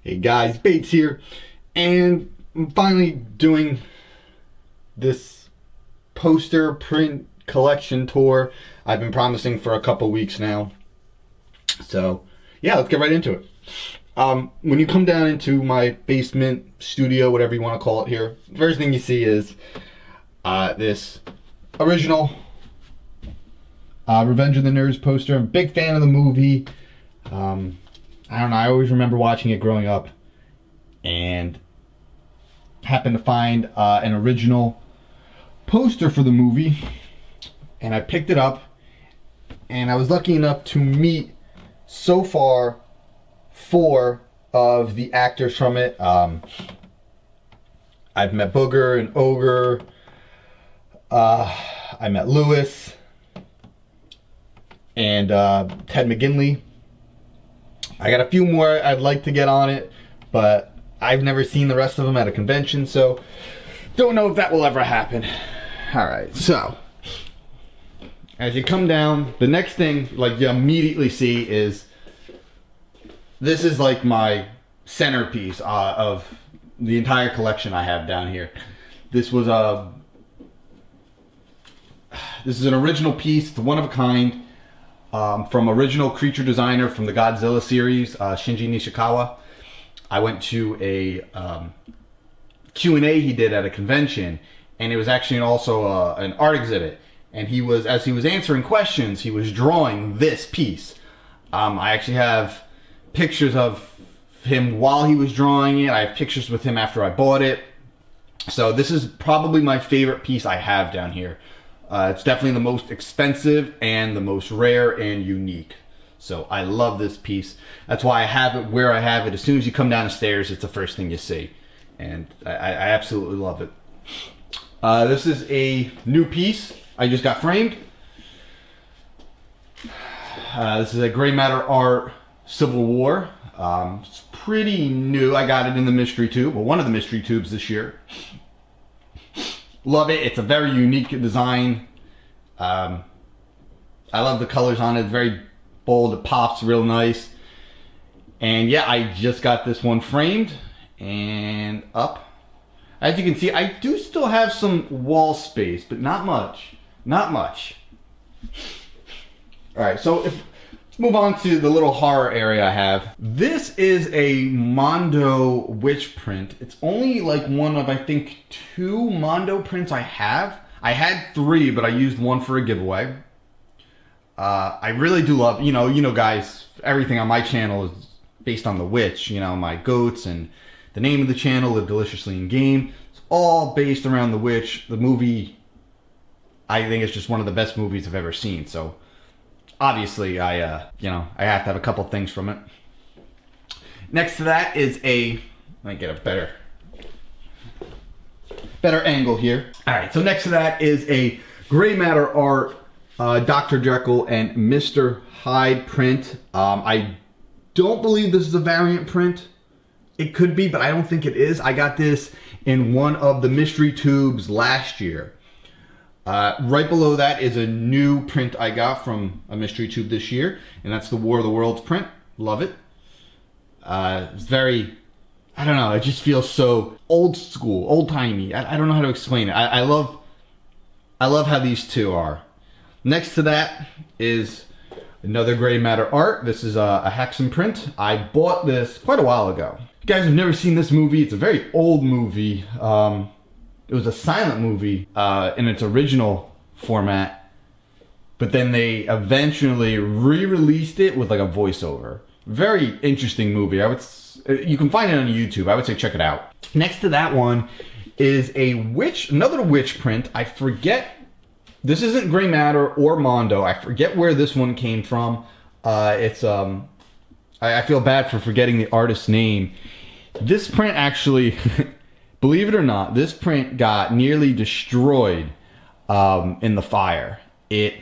Hey guys, Bates here, and I'm finally doing this poster print collection tour I've been promising for a couple weeks now. So yeah, let's get right into it. When you come down into my basement studio, whatever you want to call it here, the first thing you see is this original Revenge of the Nerds poster. I'm a big fan of the movie. I don't know, I always remember watching it growing up and happened to find an original poster for the movie, and I picked it up, and I was lucky enough to meet so far 4 of the actors from it. I've met Booger and Ogre, I met Lewis and Ted McGinley. I got a few more I'd like to get on it, but I've never seen the rest of them at a convention, so don't know if that will ever happen. Alright, so as you come down, the next thing like you immediately see is this is like my centerpiece of the entire collection I have down here. This was this is an original piece, it's one of a kind. From original creature designer from the Godzilla series, Shinji Nishikawa. I went to a Q&A he did at a convention, and it was actually also an art exhibit. And he was, as he was answering questions, he was drawing this piece. I actually have pictures of him while he was drawing it. I have pictures with him after I bought it. So this is probably my favorite piece I have down here. It's definitely the most expensive and the most rare and unique. So I love this piece. That's why I have it where I have it. As soon as you come down the stairs, it's the first thing you see. And I absolutely love it. This is a new piece I just got framed. This is a Gray Matter Art Civil War. It's pretty new. I got it in the mystery tube, well, one of the mystery tubes this year. Love it. It's a very unique design. I love the colors on it. It's very bold. It pops real nice. And yeah, I just got this one framed and up. As you can see, I do still have some wall space, but not much. Not much. Alright, so let's move on to the little horror area I have. This is a Mondo witch print. It's only like one of, I think, 2 Mondo prints I have. I had 3, but I used 1 for a giveaway. I really do love, you know guys, everything on my channel is based on the witch. You know, my goats and the name of the channel, Live Deliciously in Game. It's all based around the witch. The movie, I think, is just one of the best movies I've ever seen. So obviously, I have to have a couple things from it. Next to that is let me get a better angle here. All right, so next to that is a Gray Matter Art Dr. Jekyll and Mr. Hyde print. I don't believe this is a variant print. It could be, but I don't think it is. I got this in one of the mystery tubes last year. Right below that is a new print I got from a mystery tube this year, and that's the War of the Worlds print. Love it. It's very, I don't know, it just feels so old school, old timey. I don't know how to explain it. I love how these two are. Next to that is another Gray Matter Art. This is a Hexen print. I bought this quite a while ago. If you guys have never seen this movie, it's a very old movie. It was a silent movie in its original format, but then they eventually re-released it with like a voiceover. Very interesting movie. You can find it on YouTube. I would say check it out. Next to that one is another witch print. I forget. This isn't Gray Matter or Mondo. I forget where this one came from. I feel bad for forgetting the artist's name. This print actually. Believe it or not, this print got nearly destroyed in the fire. It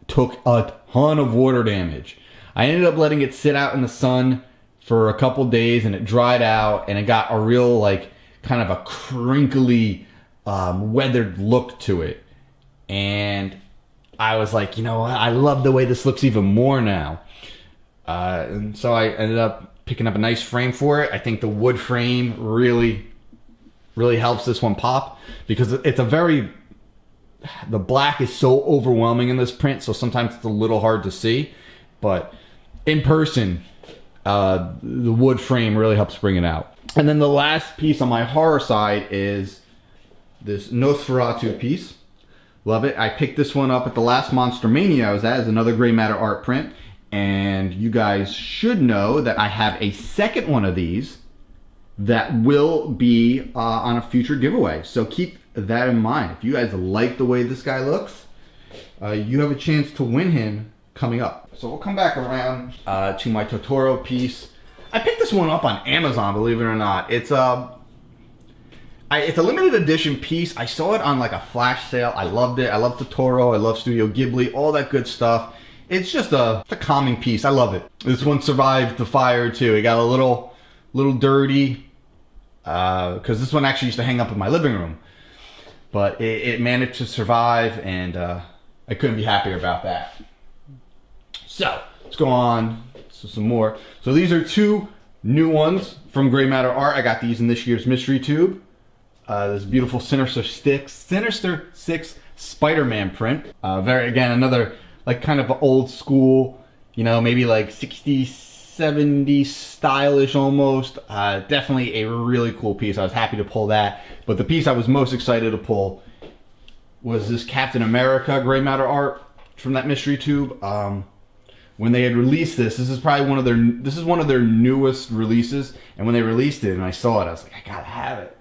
took a ton of water damage. I ended up letting it sit out in the sun for a couple days, and it dried out, and it got a real, like, kind of a crinkly, weathered look to it. And I was like, you know what? I love the way this looks even more now. And so I ended up picking up a nice frame for it. I think the wood frame really helps this one pop, because it's a very, the black is so overwhelming in this print, so sometimes it's a little hard to see, but in person, the wood frame really helps bring it out. And then the last piece on my horror side is this Nosferatu piece. Love it. I picked this one up at the last Monster Mania I was at, as another gray matter art print. And you guys should know that I have a second one of these that will be on a future giveaway. So keep that in mind. If you guys like the way this guy looks, you have a chance to win him coming up. So we'll come back around to my Totoro piece. I picked this one up on Amazon, believe it or not. It's a limited edition piece. I saw it on like a flash sale. I loved it. I love Totoro. I love Studio Ghibli, all that good stuff. It's just it's a calming piece. I love it. This one survived the fire too. It got a little dirty because this one actually used to hang up in my living room, but it managed to survive, and I couldn't be happier about that. So let's go on to some more. So these are two new ones from Gray Matter Art. I got these in this year's mystery tube. This beautiful Sinister Six Spider-Man print. Again, another like kind of old school, you know, maybe like 60s, 70s stylish almost. Definitely a really cool piece. I was happy to pull that. But the piece I was most excited to pull was this Captain America Gray Matter Art from that mystery tube. When they had released this is probably one of their newest releases. And when they released it and I saw it, I was like, I gotta have it.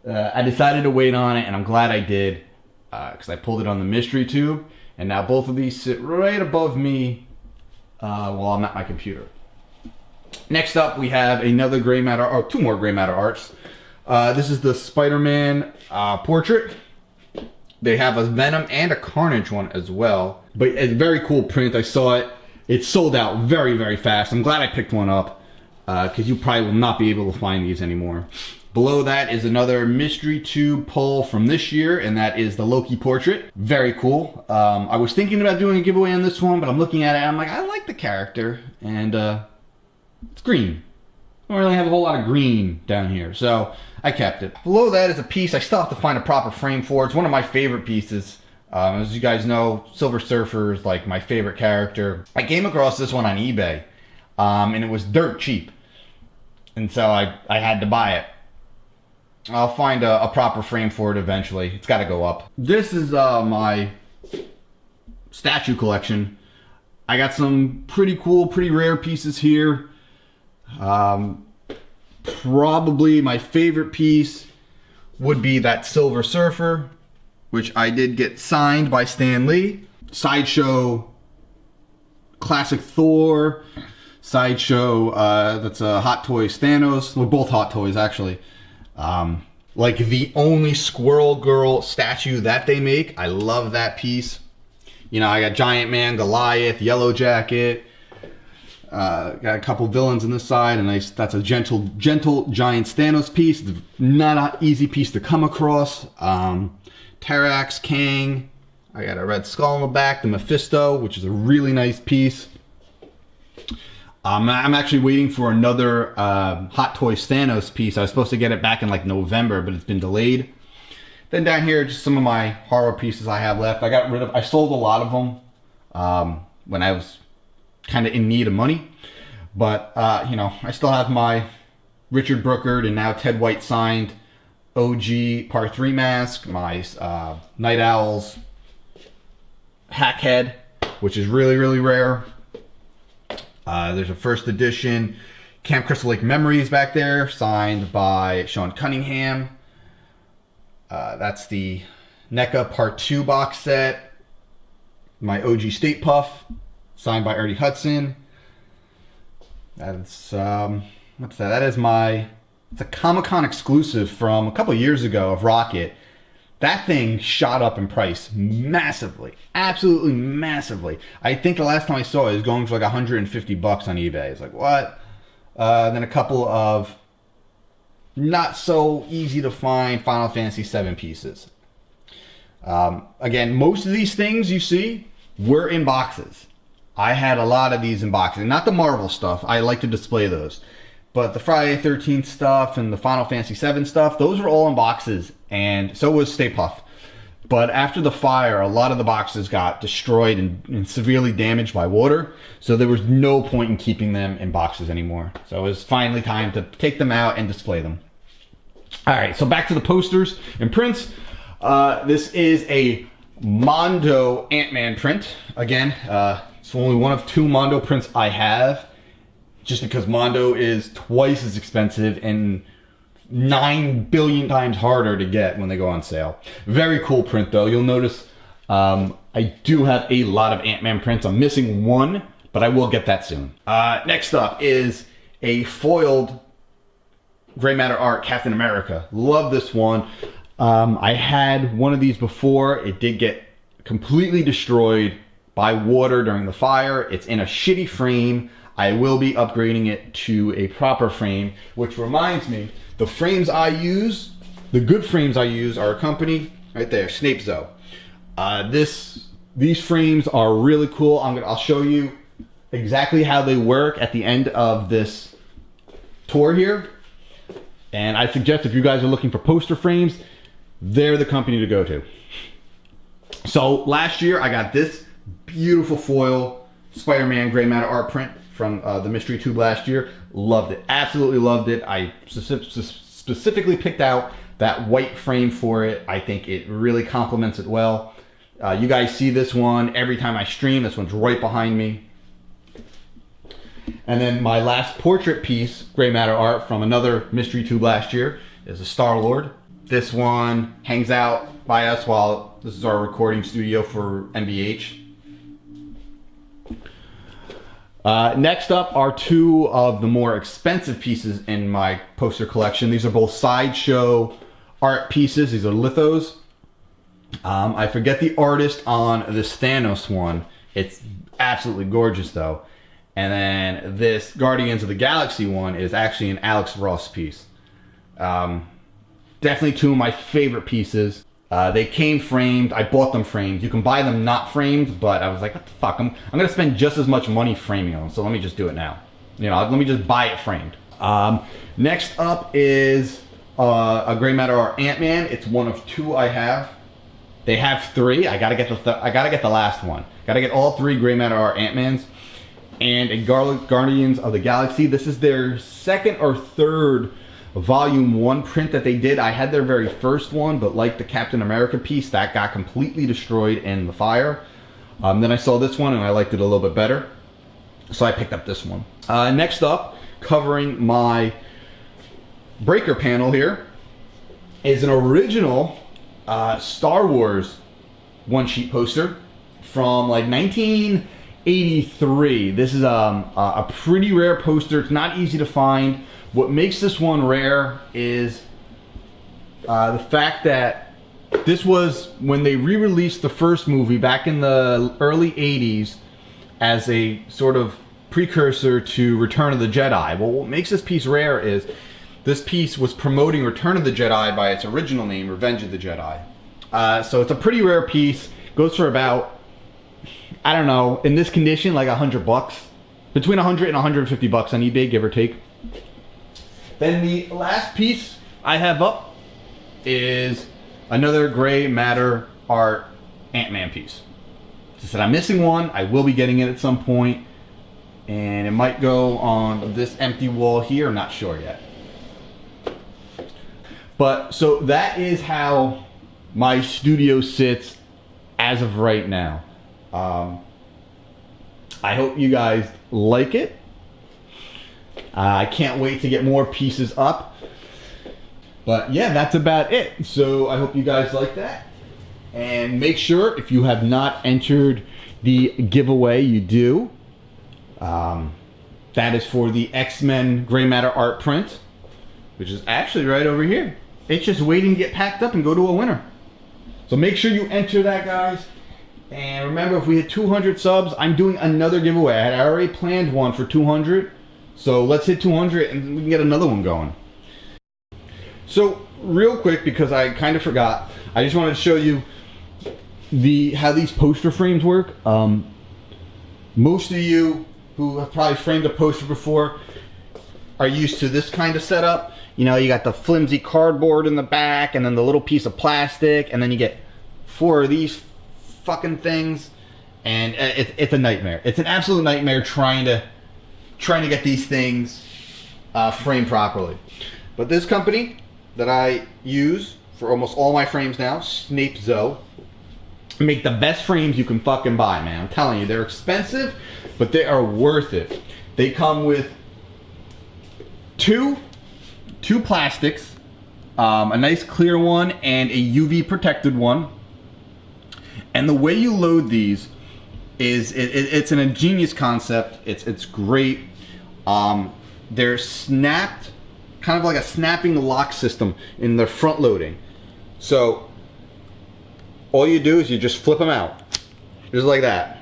I decided to wait on it, and I'm glad I did, because I pulled it on the mystery tube. And now both of these sit right above me while I'm at my computer. Next up, we have another gray matter, or two more gray matter arts. This is the Spider-Man portrait. They have a Venom and a Carnage one as well. But it's a very cool print. I saw it. It sold out very, very fast. I'm glad I picked one up, because you probably will not be able to find these anymore. Below that is another mystery tube pull from this year, and that is the Loki portrait. Very cool. I was thinking about doing a giveaway on this one, but I'm looking at it and I'm like, I like the character, and it's green. I don't really have a whole lot of green down here, so I kept it. Below that is a piece I still have to find a proper frame for. It's one of my favorite pieces. As you guys know, Silver Surfer is like my favorite character. I came across this one on eBay, and it was dirt cheap, and so I had to buy it. I'll find a proper frame for it eventually. It's got to go up. This is my statue collection. I got some pretty cool, pretty rare pieces here. Probably my favorite piece would be that Silver Surfer, which I did get signed by Stan Lee. Sideshow Classic Thor. Sideshow, that's a Hot Toys Thanos. Well, both Hot Toys actually. Like the only Squirrel Girl statue that they make. I love that piece. You know, I got Giant Man, Goliath, Yellow Jacket. Got a couple villains on this side, and that's a gentle giant Thanos piece. Not an easy piece to come across. Terax, Kang. I got a Red Skull on the back. The Mephisto, which is a really nice piece. I'm actually waiting for another Hot Toys Thanos piece. I was supposed to get it back in like November, but it's been delayed. Then down here, just some of my horror pieces I have left. I sold a lot of them when I was kind of in need of money. But, you know, I still have my Richard Brookard and now Ted White signed OG Part 3 mask. My Night Owls Hackhead, which is really, really rare. There's a first edition Camp Crystal Lake Memories back there, signed by Sean Cunningham. That's the NECA Part 2 box set. My OG State Puff, signed by Ernie Hudson. That's, what's that? That is it's a Comic-Con exclusive from a couple years ago of Rocket. That thing shot up in price massively, absolutely massively. I think the last time I saw it was going for like $150 on eBay. It's like, what? Then a couple of not so easy to find Final Fantasy VII pieces. Again, most of these things you see were in boxes. I had a lot of these in boxes. Not the Marvel stuff. I like to display those. But the Friday the 13th stuff and the Final Fantasy VII stuff, those were all in boxes, and so was Stay Puft. But after the fire, a lot of the boxes got destroyed and severely damaged by water, so there was no point in keeping them in boxes anymore. So it was finally time to take them out and display them. All right, so back to the posters and prints. This is a Mondo Ant-Man print. Again, it's only one of 2 Mondo prints I have, just because Mondo is twice as expensive and 9 billion times harder to get when they go on sale. Very cool print though. You'll notice I do have a lot of Ant-Man prints. I'm missing one, but I will get that soon. Next up is a foiled Gray Matter Art Captain America. Love this one. I had one of these before. It did get completely destroyed by water during the fire. It's in a shitty frame. I will be upgrading it to a proper frame, which reminds me, the frames I use, the good frames I use are a company right there, SnapeZo. These frames are really cool. I'll show you exactly how they work at the end of this tour here. And I suggest if you guys are looking for poster frames, they're the company to go to. So last year I got this beautiful foil Spider-Man Gray Matter art print from the Mystery Tube last year. Loved it, absolutely loved it. I specifically picked out that white frame for it. I think it really complements it well. You guys see this one every time I stream. This one's right behind me. And then my last portrait piece, Gray Matter art from another Mystery Tube last year, is a Star-Lord. This one hangs out by us while this is our recording studio for MBH. Next up are 2 of the more expensive pieces in my poster collection. These are both sideshow art pieces. These are lithos. I forget the artist on this Thanos one. It's absolutely gorgeous though. And then this Guardians of the Galaxy one is actually an Alex Ross piece. Definitely 2 of my favorite pieces. They came framed. I bought them framed. You can buy them not framed, but I was like, what the fuck? I'm gonna spend just as much money framing them, so let me just do it now. You know, let me just buy it framed. Next up is a Gray Matter art Ant-Man. It's one of 2 I have. They have 3. I gotta get the last one. Gotta get all 3 Gray Matter art Ant-Mans. And a Guardians of the Galaxy. This is their 2nd or 3rd volume 1 print that they did. I had their very first one, but like the Captain America piece, that got completely destroyed in the fire. Then I saw this one and I liked it a little bit better, so I picked up this one. Next up, covering my breaker panel here, is an original Star Wars one-sheet poster from like 1983. This is a pretty rare poster. It's not easy to find. What makes this one rare is the fact that this was when they re-released the first movie back in the early 80s as a sort of precursor to Return of the Jedi. Well, what makes this piece rare is this piece was promoting Return of the Jedi by its original name, Revenge of the Jedi. So it's a pretty rare piece. Goes for about, I don't know, in this condition, like $100. Between 100 and 150 bucks on eBay, give or take. Then the last piece I have up is another Gray Matter art Ant-Man piece. As I said, I'm missing one. I will be getting it at some point, and it might go on this empty wall here. I'm not sure yet. But so that is how my studio sits as of right now. I hope you guys like it. I can't wait to get more pieces up. But yeah, that's about it. So I hope you guys like that. And make sure, if you have not entered the giveaway, you do. That is for the X-Men Gray Matter art print, which is actually right over here. It's just waiting to get packed up and go to a winner. So make sure you enter that, guys. And remember, if we hit 200 subs, I'm doing another giveaway. I had already planned one for 200. So let's hit 200 and we can get another one going. So real quick, because I kind of forgot, I just wanted to show you how these poster frames work. Most of you who have probably framed a poster before, are used to this kind of setup, you know, you got the flimsy cardboard in the back and then the little piece of plastic, and then you get 4 of these fucking things, and it's a nightmare. It's an absolute nightmare trying to get these things framed properly. But this company that I use for almost all my frames now, SnapeZo, make the best frames you can fucking buy, man. I'm telling you, they're expensive, but they are worth it. They come with two plastics, a nice clear one and a UV protected one. And the way you load these is it's an ingenious concept. It's great. They're snapped, kind of like a snapping lock system in the front loading. So all you do is you just flip them out, just like that.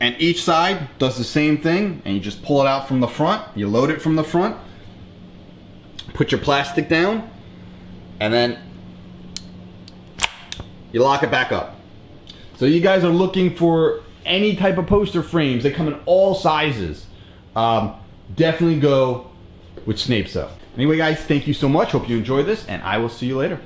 And each side does the same thing, and you just pull it out from the front, you load it from the front, put your plastic down, and then you lock it back up. So you guys are looking for any type of poster frames, they come in all sizes. Definitely go with SnapeZo. Anyway guys, thank you so much, hope you enjoyed this, and I will see you later.